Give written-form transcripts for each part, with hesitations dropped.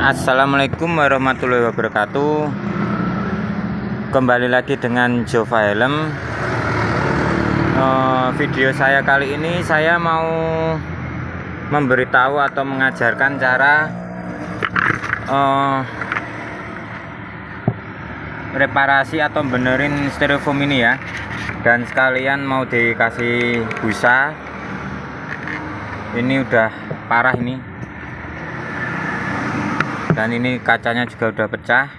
Assalamualaikum warahmatullahi wabarakatuh. Kembali lagi dengan Jzova Helm. Video saya kali ini saya mau memberitahu atau mengajarkan cara reparasi atau benerin styrofoam ini ya. Dan sekalian mau dikasih busa. Ini udah parah ini. Dan ini kacanya juga udah pecah.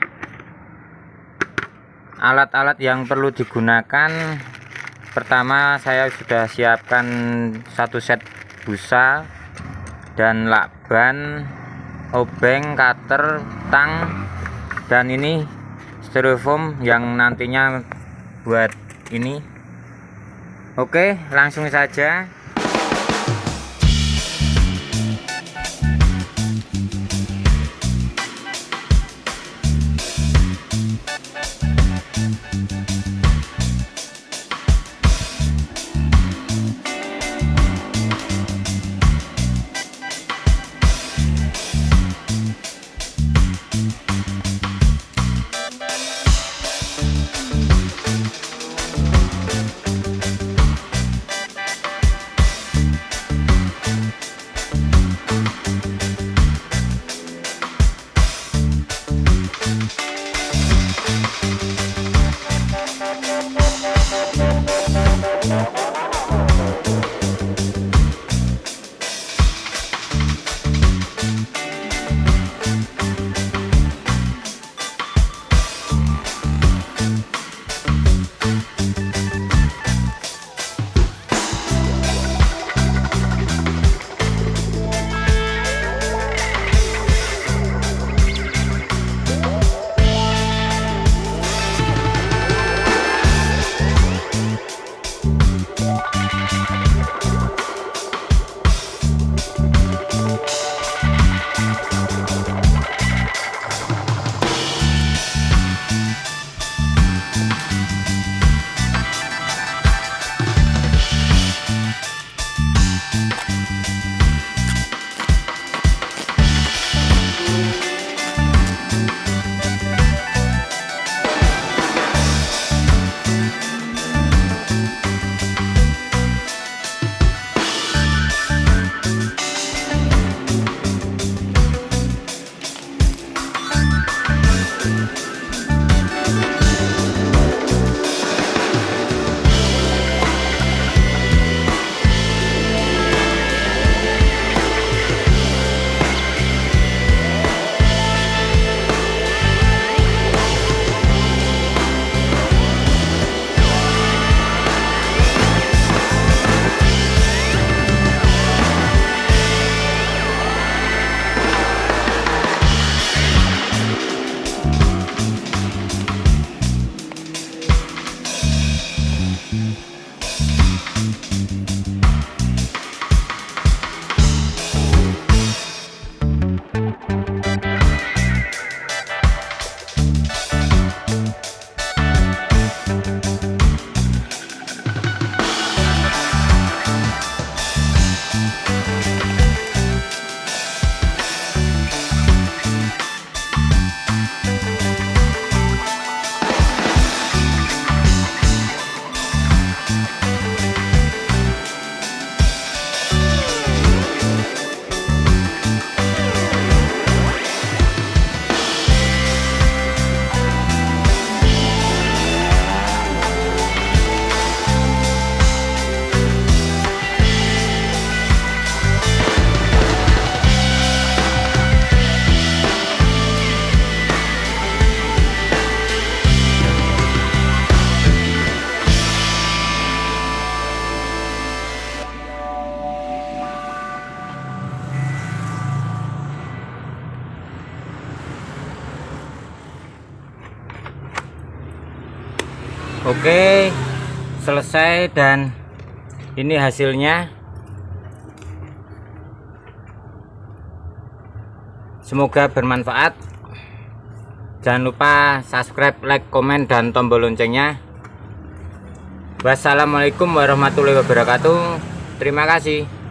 Alat-alat yang perlu digunakan, pertama saya sudah siapkan satu set busa dan lakban, obeng, cutter, tang, dan ini styrofoam yang nantinya buat ini. Oke, langsung saja. Oke, selesai dan ini hasilnya. Semoga bermanfaat. Jangan lupa subscribe, like, komen, dan tombol loncengnya. Wassalamualaikum warahmatullahi wabarakatuh. Terima kasih.